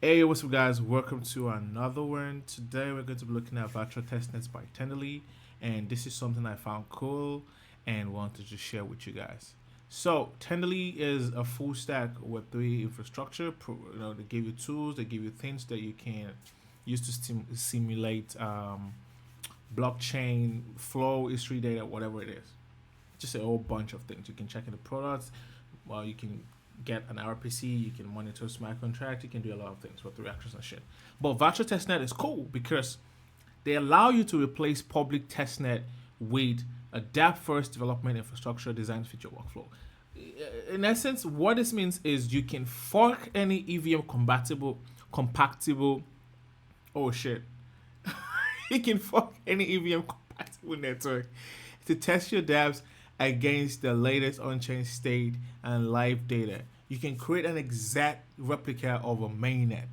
Hey, what's up, guys? Welcome to another one. Today, we're going to be looking at virtual testnets by Tenderly, and this is something I found cool and wanted to share with you guys. So, Tenderly is a full stack Web3 infrastructure. They give you tools, they give you things that you can use to simulate blockchain flow, history data, whatever it is. Just a whole bunch of things. You can check in the products. Well, you can get an RPC, you can monitor smart contract, you can do a lot of things with the reactions and shit. But virtual testnet is cool because they allow you to replace public testnet with a dApp first development infrastructure design feature workflow. In essence, what this means is you can fork any EVM compatible. Oh shit! You can fork any EVM compatible network to test your dApps against the latest on-chain state and live data. You can create an exact replica of a mainnet.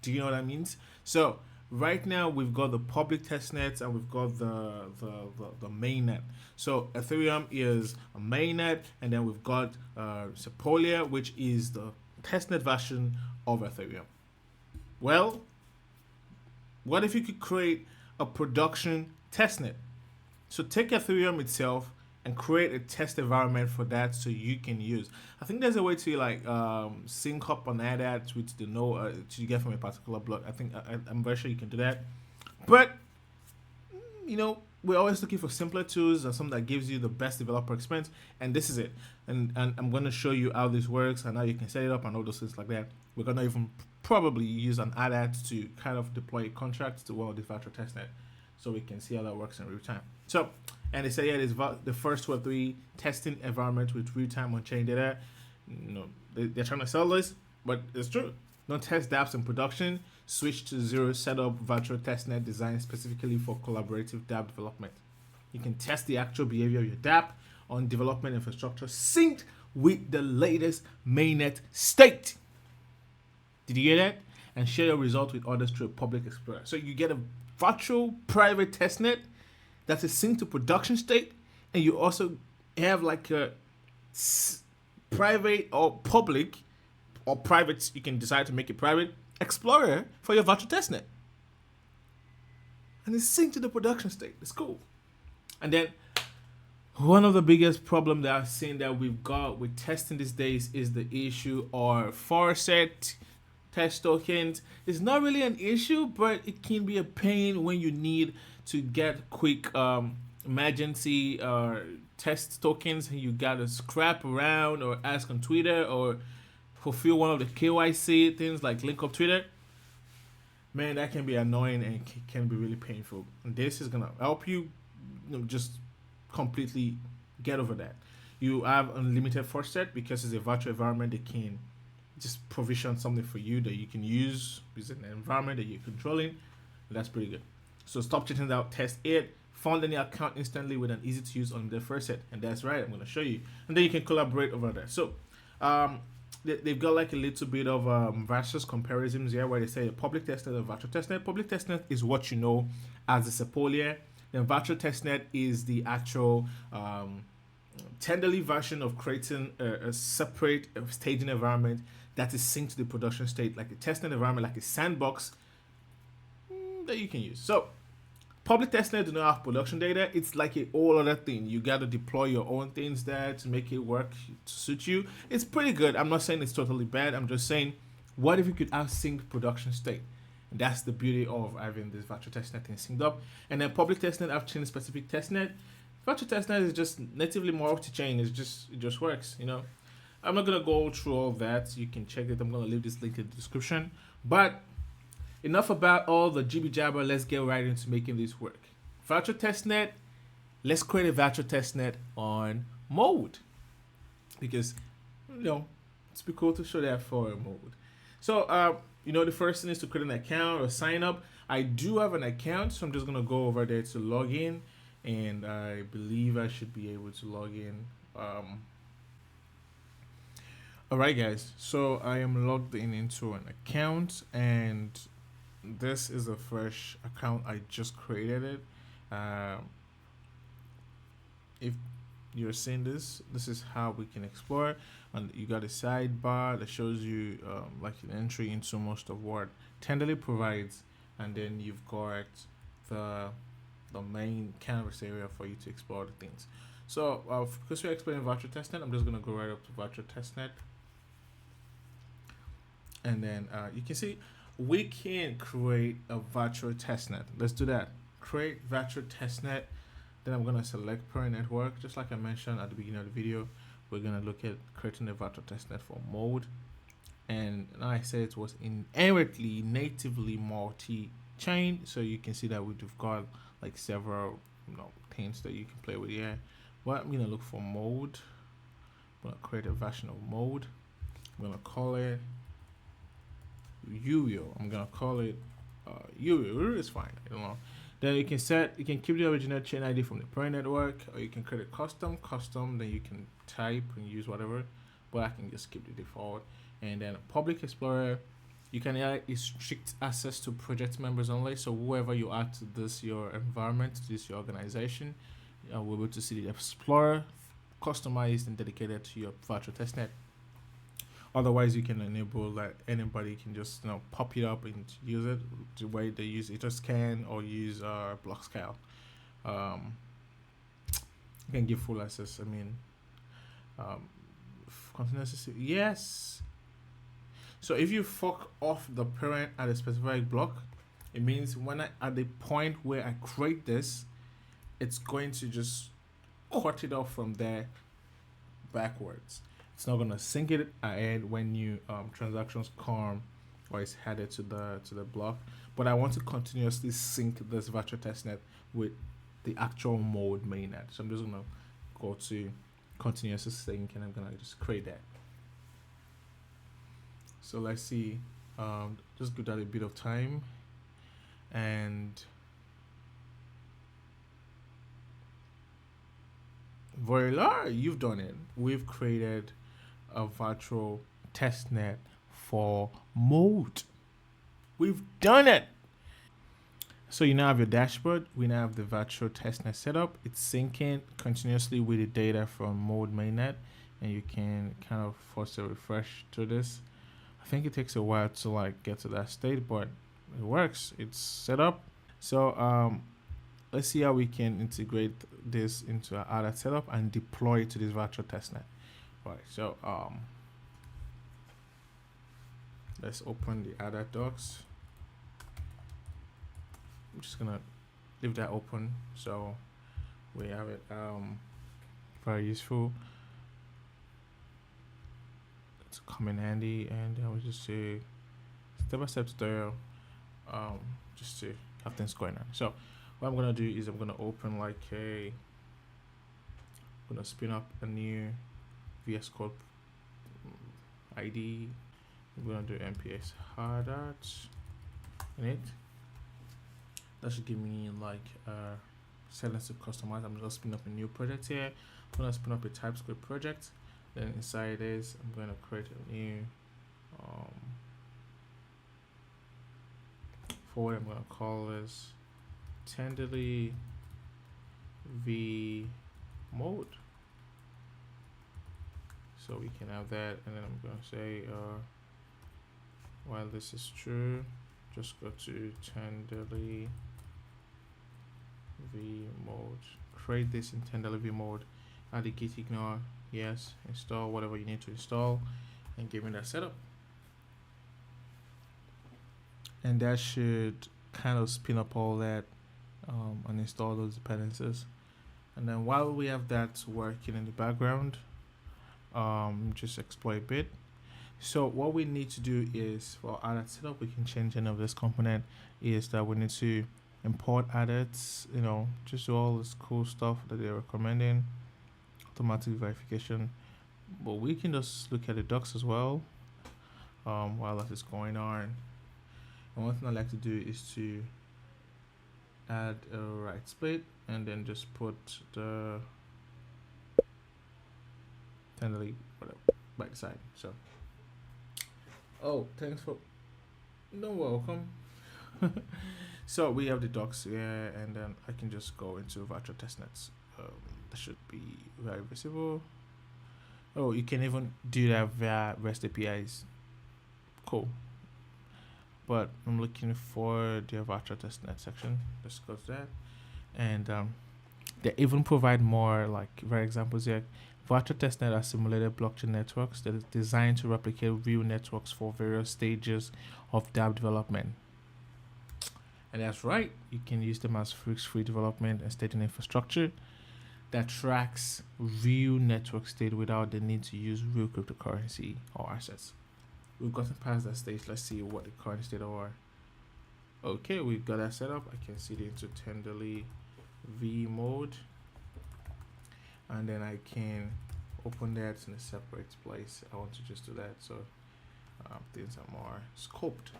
Do you know what that means? So right now we've got the public testnets and we've got the mainnet. So Ethereum is a mainnet, and then we've got Sepolia, which is the testnet version of Ethereum. Well, what if you could create a production testnet? So take Ethereum itself and create a test environment for that so you can use. I think there's a way to sync up on that with the node to get from a particular block. I'm very sure you can do that. But we're always looking for simpler tools and something that gives you the best developer experience, and this is it. And I'm going to show you how this works and how you can set it up and all those things like that. We're going to even probably use an ADAT to kind of deploy a contract to one of these virtual testnet so we can see how that works in real time. So, and they say it's the first Web3 testing environment with real-time on-chain data. They're trying to sell this, but it's true. Don't test dApps in production. Switch to zero setup virtual testnet designed specifically for collaborative dApp development. You can test the actual behavior of your dApp on development infrastructure synced with the latest mainnet state. Did you hear that? And share your results with others through a public explorer. So you get a virtual private testnet that's a sync to production state, and you also have like a private or public or private, you can decide to make it private, explorer for your virtual testnet. And it's synced to the production state. It's cool. And then one of the biggest problem that I've seen that we've got with testing these days is the issue or forset test tokens. It's not really an issue, but it can be a pain when you need to get quick emergency test tokens, and you gotta scrap around or ask on Twitter or fulfill one of the KYC things like link up Twitter. Man, that can be annoying and can be really painful. And this is gonna help you, just completely get over that. You have unlimited forset because it's a virtual environment that can just provision something for you that you can use within an environment that you're controlling. That's pretty good. So stop checking out test it, fund any account instantly with an easy to use on the first set. And that's right, I'm going to show you. And then you can collaborate over there. So they've got like a little bit of versus comparisons here where they say a public testnet and virtual testnet. Public testnet is what you know as the Sepolia. Then virtual testnet is the actual Tenderly version of creating a separate staging environment that is synced to the production state, like a testnet environment, like a sandbox that you can use. So public testnet do not have production data. It's like a whole other thing. You got to deploy your own things there to make it work to suit you. It's pretty good. I'm not saying it's totally bad. I'm just saying, what if you could have synced production state? And that's the beauty of having this virtual testnet thing synced up. And then public testnet have chain specific testnet. Virtual testnet is just natively more off the chain. It just works. I'm not gonna go through all that. You can check it. I'm gonna leave this link in the description. But enough about all the jibby jabber. Let's get right into making this work. Virtual testnet. Let's create a virtual testnet on Mode, because it's be cool to show that for a Mode. So the first thing is to create an account or sign up. I do have an account, so I'm just gonna go over there to log in, and I believe I should be able to log in. Alright guys, so I am logged in into an account, and this is a fresh account. I just created it. If you're seeing this is how we can explore. and you got a sidebar that shows you like an entry into most of what Tenderly provides, and then you've got the the main canvas area for you to explore the things. So because we're explaining virtual testnet, I'm just gonna go right up to virtual testnet, and then you can see we can create a virtual testnet. Let's do that. Create virtual testnet. Then I'm gonna select parent network, just like I mentioned at the beginning of the video. We're gonna look at creating a virtual testnet for mode, and I said it was inherently natively multi-chain, so you can see that we've got like several things that you can play with here. But I'm gonna look for mode. I'm gonna create a version of mode. I'm gonna call it Uyo. I'm gonna call it Uyo. It's fine. I don't know. Then you can keep the original chain ID from the parent network, or you can create a custom. Then you can type and use whatever. But I can just keep the default. And then public explorer, you can restrict access to project members only. So whoever you add to this your environment, to this your organization, will be able to see the explorer, customized and dedicated to your virtual testnet. Otherwise, you can enable that anybody can just pop it up and use it the way they use it, just scan or use block scale. You can give full access. I mean, continuous. Yes. So if you fuck off the parent at a specific block, it means when at the point where I create this, it's going to just cut it off from there backwards. It's not gonna sync it ahead when you transactions come or it's headed to the block. But I want to continuously sync this virtual testnet with the actual mode mainnet. So I'm just gonna go to continuously sync, and I'm gonna just create that. So let's see. Just give that a bit of time, and voila, you've done it. We've created a virtual testnet for mode. We've done it. So you now have your dashboard. We now have the virtual testnet set up. It's syncing continuously with the data from Mode Mainnet, and you can kind of force a refresh to this. I think it takes a while to like get to that state, but it works. It's set up. So let's see how we can integrate this into our other setup and deploy it to this virtual testnet. Right, so let's open the other docs. I'm just gonna leave that open so we have it. Very useful. It's come in handy, and I will just say step-by-step tutorial, just to have things going on. So what I'm gonna do is I'm gonna open I'm gonna spin up a new VS Code ID. I'm gonna do npx hardart in it. That should give me settings to customize. I'm gonna spin up a new project here. I'm gonna spin up a TypeScript project. Then inside this, I'm gonna create a new folder. I'm gonna call this Tenderly v mode. So we can have that, and then I'm gonna say while this is true, just go to Tenderly v mode. Create this in Tenderly v mode. Add the git ignore. Yes. Install whatever you need to install, and give me that setup. And that should kind of spin up all that and install those dependencies. And then while we have that working in the background, just explore a bit. So what we need to do is, for our setup, we can change any of this component, is that we need to import adits, just do all this cool stuff that they're recommending, automatic verification. But we can just look at the docs as well while that is going on. And one thing I like to do is to add a right split, and then just put the Tenderly whatever by the side. So thanks for welcome. So we have the docs here, and then I can just go into virtual testnets. That should be very visible. Oh, you can even do that via REST APIs. Cool. But I'm looking for the virtual testnet section. Let's go to that. And they even provide more, like, for examples here. Virtual testnet are simulated blockchain networks that is designed to replicate real networks for various stages of dApp development. And that's right, you can use them as risk-free development and stating infrastructure that tracks real network state without the need to use real cryptocurrency or assets. We've gotten past that stage. Let's see what the current state are. Okay, we've got that set up. I can see the into Tenderly V mode, and then I can open that in a separate place. I want to just do that so things are more scoped,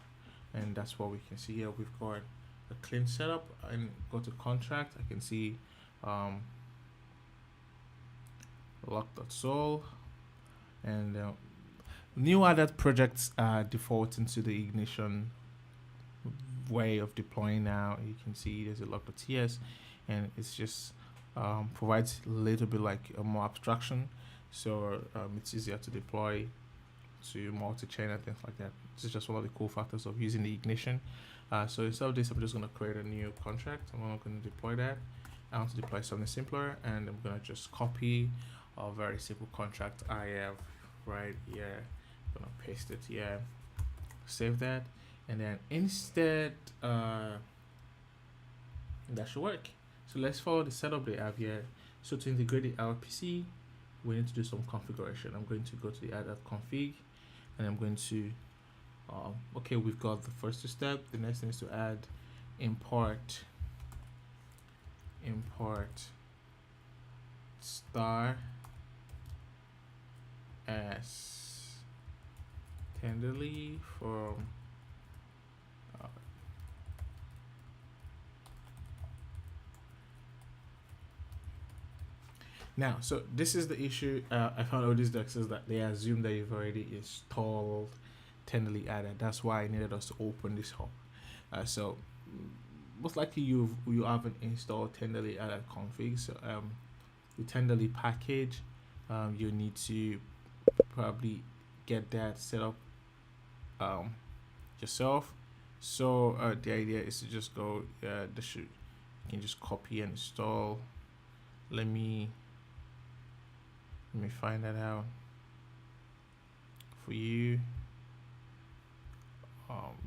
and that's what we can see here. We've got a clean setup, and go to contract. I can see lock.sol, and new added projects are defaulting to the ignition way of deploying now. You can see there's a lock.ts, and it's just provides a little bit like a more abstraction, so it's easier to deploy to multi-chain and things like that. This is just one of the cool factors of using the ignition. So instead of this, I'm just going to create a new contract. I'm not going to deploy that. I want to deploy something simpler, and I'm going to just copy a very simple contract I have right here. I'm going to paste it here, save that, and then instead that should work. So let's follow the setup they have here. So to integrate the RPC, we need to do some configuration. I'm going to go to the add config, and I'm going to okay, we've got the first step. The next thing is to add import star as tenderly from now. So this is the issue. I found all these docs is that they assume that you've already installed tenderly added. That's why I needed us to open this up. So most likely you haven't installed tenderly added config. So the tenderly package, you need to probably get that set up yourself. So the idea is to just go you can just copy and install. Let me find that out for you.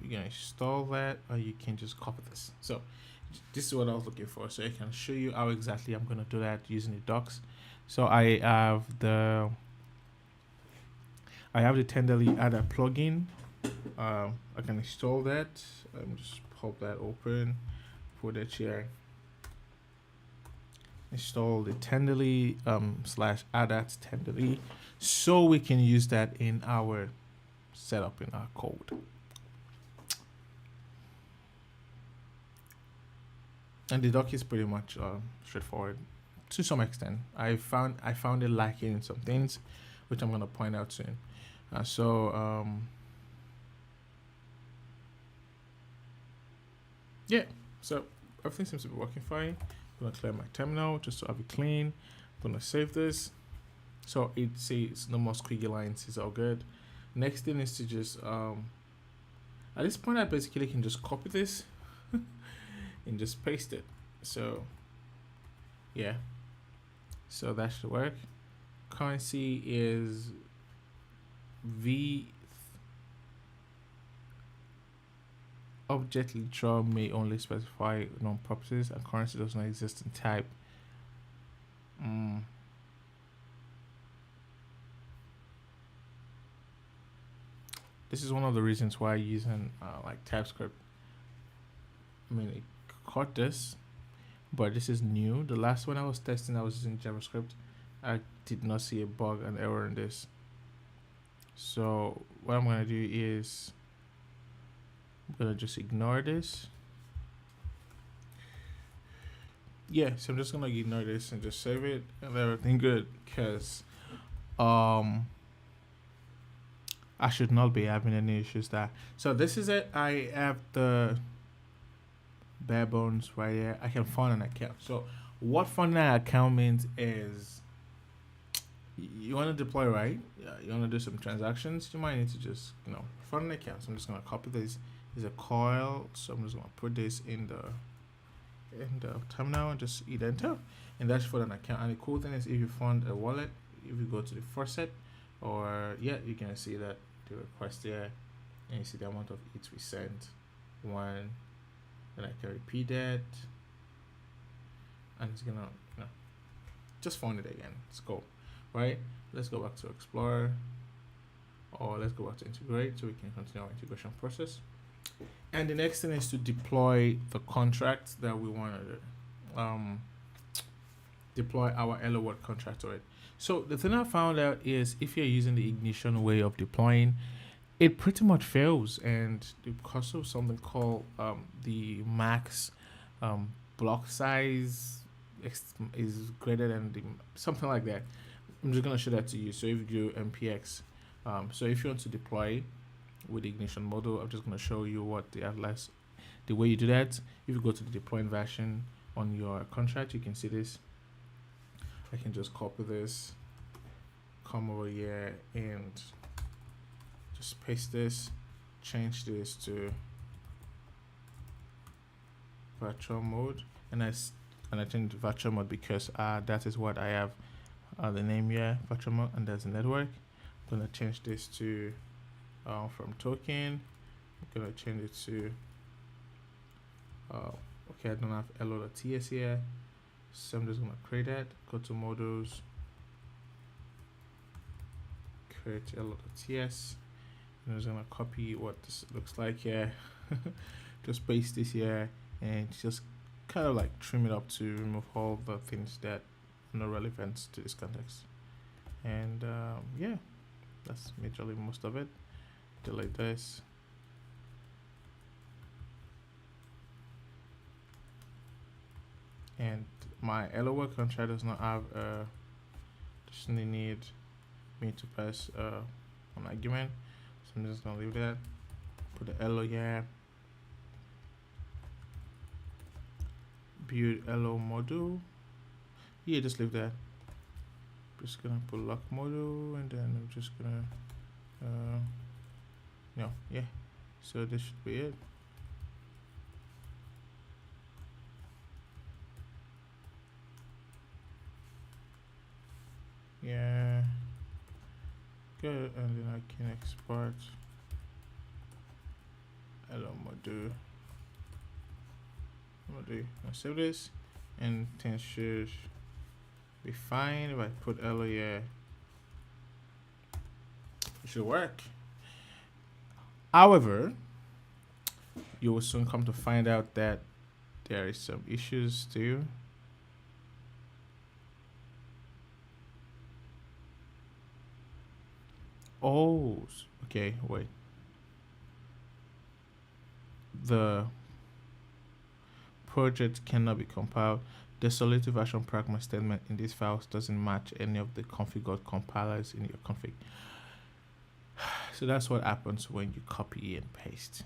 You can install that, or you can just copy this. So this is what I was looking for. So I can show you how exactly I'm going to do that using the docs. So I have the tenderly adder plugin. I can install that. Just pop that open, put it here. Install the tenderly /add tenderly, so we can use that in our setup in our code. And the doc is pretty much straightforward to some extent. I found it lacking in some things, which I'm going to point out soon. Yeah, so everything seems to be working fine. I'm going to clear my terminal just to have it clean. I'm going to save this. So it says no more squiggly lines. It's all good. Next thing is to just at this point I basically can just copy this and just paste it. So yeah, so that should work. Currency is V. Object literal may only specify known properties, and currency does not exist in type. This is one of the reasons why using like TypeScript. I mean, it caught this, but this is new. The last one I was testing, I was using JavaScript. I did not see a bug, an error in this. So what I'm gonna do is I'm gonna just ignore this. Yeah, so I'm just gonna ignore this and just save it and everything good, because I should not be having any issues there. So this is it. I have the bare bones right here. I can fund an account. So what funding an account means is You want to deploy, right? Yeah, you want to do some transactions. You might need to just, fund an account. So I'm just gonna copy this. There's a coil, so I'm just gonna put this in the terminal and just hit enter, and that's for an account. And the cool thing is, if you fund a wallet, if you go to the first set, or you can see that the request there, and you see the amount of hits we sent. One, and I can repeat that, and it's gonna, just fund it again. Let's go. Right, let's go back to Explorer, or let's go back to Integrate so we can continue our integration process. And the next thing is to deploy the contract that we want to deploy our Hello World contract to it. So the thing I found out is, if you're using the ignition way of deploying, it pretty much fails, and because of something called the max block size is greater than something like that. I'm just gonna show that to you. So if you do MPX, so if you want to deploy with the ignition model, I'm just gonna show you what the way you do that. If you go to the deploying version on your contract, you can see this. I can just copy this, come over here and just paste this, change this to virtual mode, and I changed virtual mode because that is what I have the name here, virtual mode, and there's a network. I'm gonna change this to from token. I'm gonna change it to okay, I don't have hello.ts here, so I'm just gonna create that. Go to models, create hello.ts. I'm just gonna copy what this looks like here. Just paste this here and just kind of like trim it up to remove all the things that are not relevant to this context. And that's majorly most of it. Delete this. And my Hello World contract does not have just need me to pass an argument, so I'm just gonna leave that. Put the hello here. Build hello module. Yeah, just leave that. Just gonna put lock module, and then I'm just gonna so this should be it. Yeah, good. And then I can export hello module. I'll save this, and things should be fine. If I put hello here, it should work. However, you will soon come to find out that there is some issues too. Oh, okay, wait. The project cannot be compiled. The solidity version pragma statement in these files doesn't match any of the configured compilers in your config. So that's what happens when you copy and paste.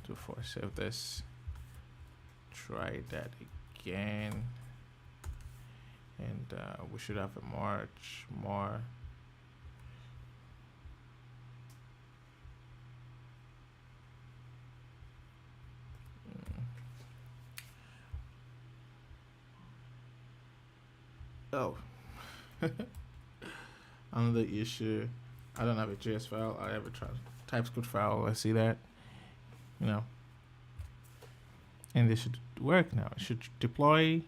Before I save this, try that again, and we should have a much more. Oh, another issue. I don't have a JS file. I have a TypeScript file. I see that, and this should work now. It should deploy,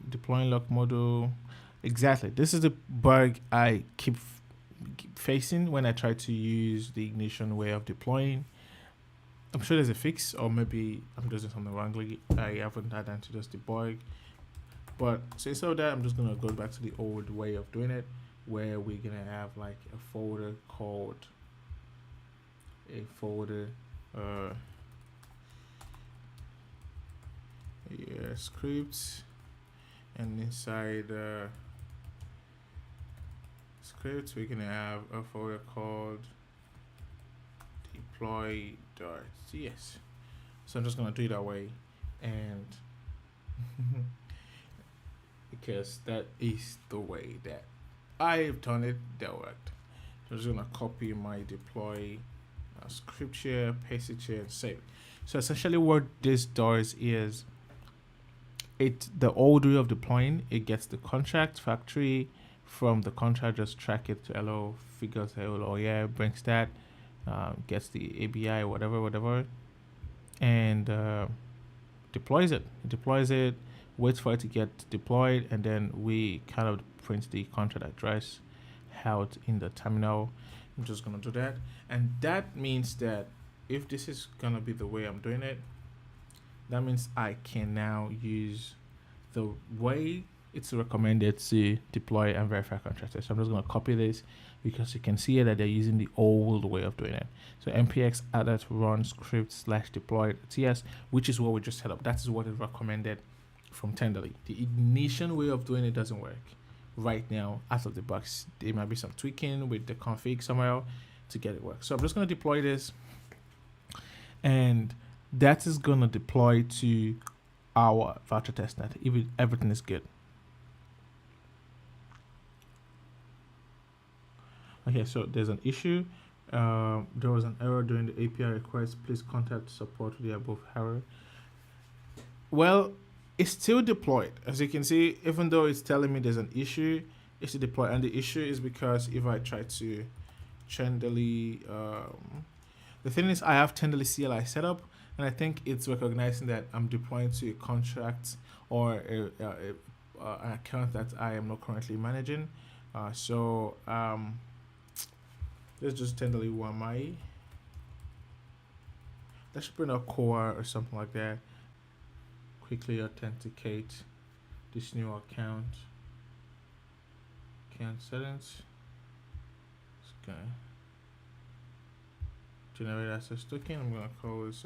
deploying lock module. Exactly. This is the bug I keep facing when I try to use the ignition way of deploying. I'm sure there's a fix, or maybe I'm doing something wrongly. I haven't had time to just debug. But so instead of that, I'm just gonna go back to the old way of doing it, where we're gonna have like a folder called scripts, and inside scripts we're gonna have a folder called deploy.cs. So I'm just gonna do it that way, and because that is the way that I've done it that worked. So I'm just gonna copy my deploy script here, paste it here, and save. So essentially, what this does is it the old way of deploying. It gets the contract factory from the contract, just track it to LO, figures out, oh yeah, brings that, gets the ABI, whatever, and deploys it. It deploys it, waits for it to get deployed, and then we kind of print the contract address out in the terminal. I'm just gonna do that, and that means that if this is gonna be the way I'm doing it, that means I can now use the way it's recommended to deploy and verify contractors. So I'm just gonna copy this because you can see that they're using the old way of doing it. So npx added run script / deploy ts, which is what we just set up. That is what is recommended from Tenderly. The ignition way of doing it doesn't work right now out of the box. There might be some tweaking with the config somewhere to get it work. So I'm just going to deploy this, and that is going to deploy to our voucher testnet if everything is good. Okay, so there's an issue. There was an error during the API request. Please contact support with the above error. Well, it's still deployed. As you can see, even though it's telling me there's an issue, it's still deployed. And the issue is because if I try to Tenderly, the thing is I have Tenderly CLI set up, and I think it's recognizing that I'm deploying to a contract or an account that I am not currently managing. Let's just Tenderly YMI. That should bring a core or something like that. Quickly authenticate this new account. Account settings. Okay. Generate access token. I'm gonna call this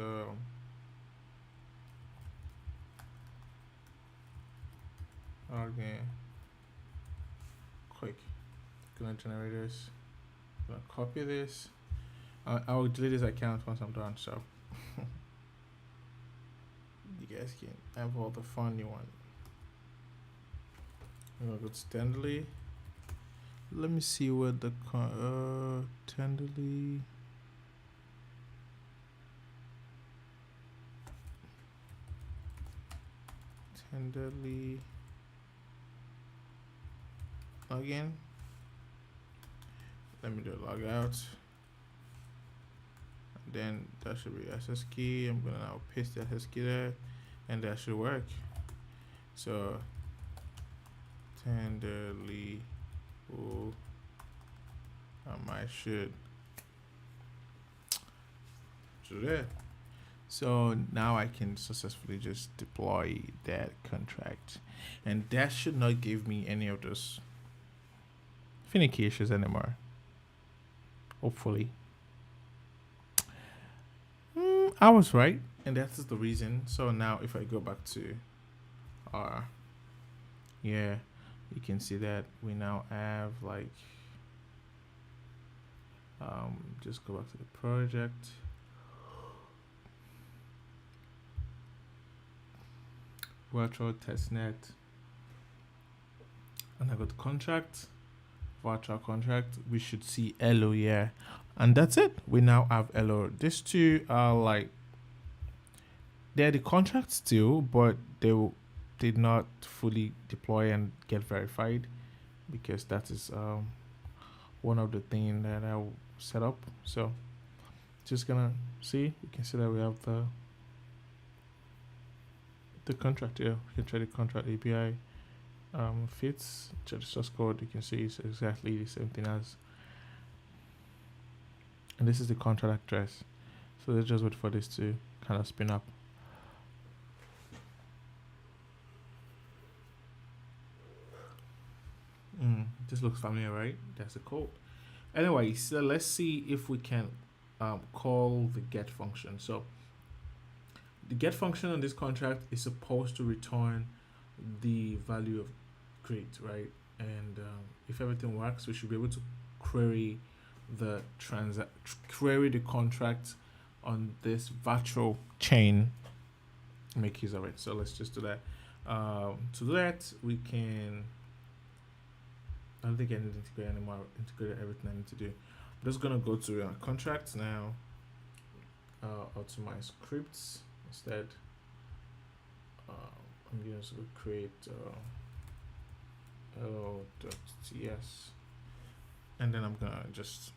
okay. Quick. Gonna generate this. Gonna copy this. I'll delete this account once I'm done. So you guys can have all the fun you want. I'm gonna go to Tenderly. Let me see what the Tenderly. Tenderly login. Let me do a log out. And then that should be SS key. I'm gonna now paste the SS key there, and that should work. So Tenderly, I should do that. So now I can successfully just deploy that contract, and that should not give me any of those finicky issues anymore. Hopefully. I was right, and that is the reason. So now if I go back to our, yeah, you can see that we now have like, just go back to the project. Virtual testnet, and I got contract, virtual contract. We should see LO here, and that's it. We now have LO. These two are like, they're the contracts still, but they did not fully deploy and get verified, because that is one of the things that I set up. So just gonna see, you can see that we have the contract here. We can try the contract API fits, check the source code. You can see it's exactly the same thing as, and this is the contract address. So let's just wait for this to kind of spin up. This looks familiar, right? That's the code. Anyway, so let's see if we can call the get function. So the get function on this contract is supposed to return the value of great, right? And if everything works, we should be able to query the contract on this virtual chain, make use of it. So let's just do that. To do that, we can. I don't think I need to integrate anymore. Integrate everything I need to do. I'm just gonna go to contracts now. Optimize scripts instead. I'm just gonna create hello.ts, and then I'm gonna just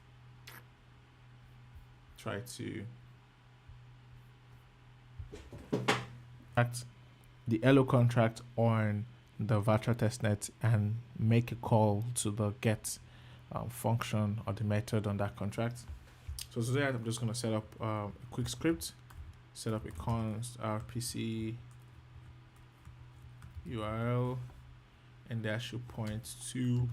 try to act the hello contract on the virtual testnet and make a call to the get function or the method on that contract. So today I'm just going to set up a quick script, set up a const rpc URL, and that should point to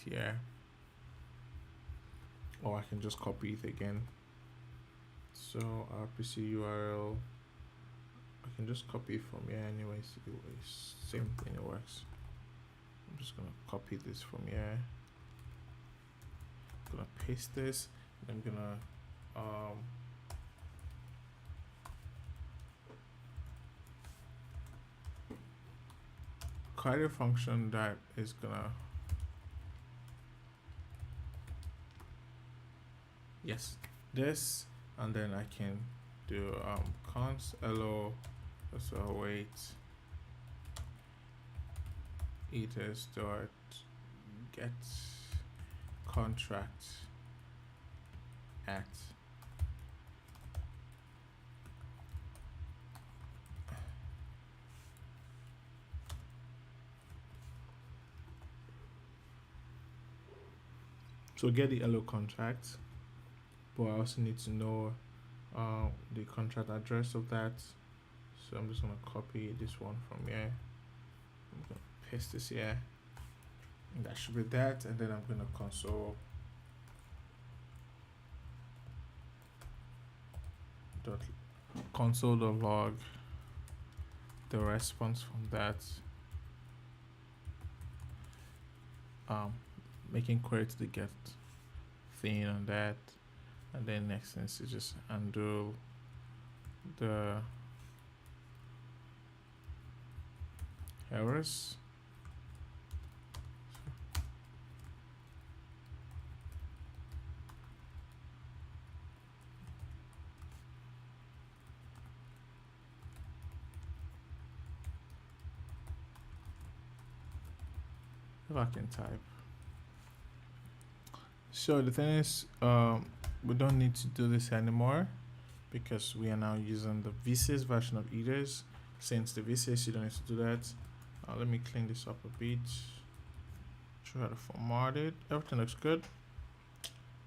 here, or I can just copy it again. So rpc URL, I can just copy it from here anyways. Same thing, it works. I'm just gonna copy this from here. I'm gonna paste this, and I'm gonna create a function that is gonna this, and then I can do const hello wait eaters dot get contract at so get the hello contract, but I also need to know the contract address of that. So I'm just gonna copy this one from here. I'm gonna paste this here, and that should be that. And then I'm gonna console.log the response from that. Making query to the get thing on that, and then next thing is to just undo the errors. If I can type. So the thing is, we don't need to do this anymore because we are now using the V6 version of eaters. Since the V6, you don't need to do that. Let me clean this up a bit. Try to format it. Everything looks good.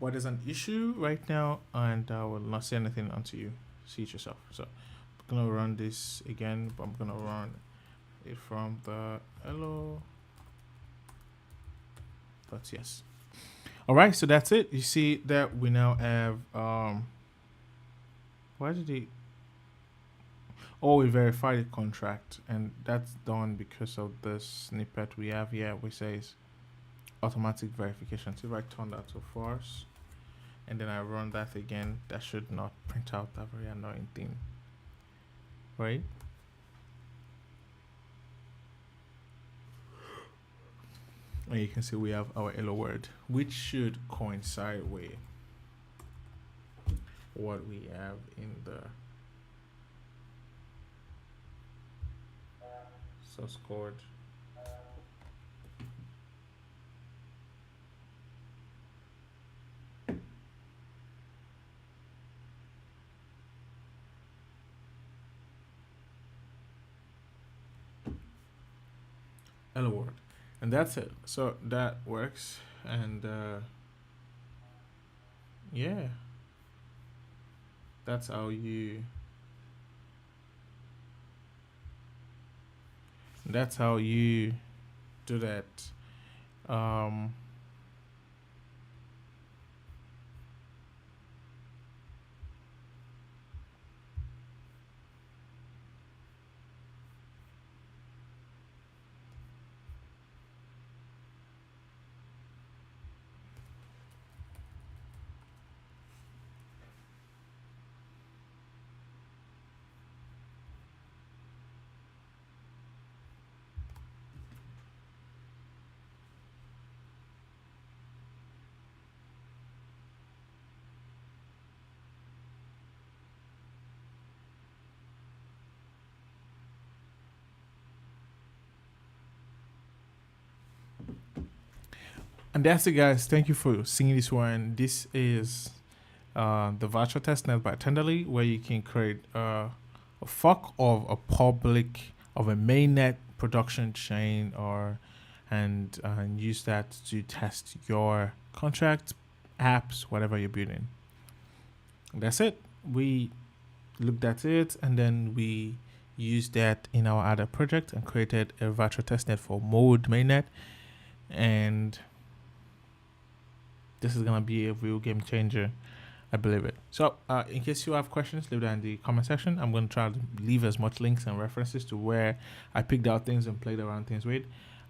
But there's an issue right now, and I will not say anything until you see it yourself. So I'm gonna run this again, but I'm gonna run it from the hello. But yes. All right, so that's it. You see that we now have why did he we verified the contract, and that's done because of the snippet we have here which says automatic verification. So if I turn that to false and then I run that again, that should not print out that very annoying thing, right? And you can see we have our hello word, which should coincide with what we have in the source code. Hello world, and that's it. So that works, and yeah, that's how you do that. And that's it, guys. Thank you for seeing this one. This is the virtual testnet by Tenderly, where you can create a fork of a public of a mainnet production chain, or and use that to test your contracts, apps, whatever you're building. And that's it. We looked at it, and then we used that in our other project and created a virtual testnet for Mode Mainnet. And this is gonna be a real game changer. I believe it. So, in case you have questions, leave that in the comment section. I'm going to try to leave as much links and references to where I picked out things and played around things with.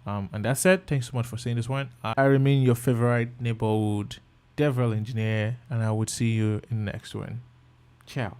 And that's it. Thanks so much for seeing this one. I remain your favorite neighborhood DevRel engineer, and I would see you in the next one. Ciao.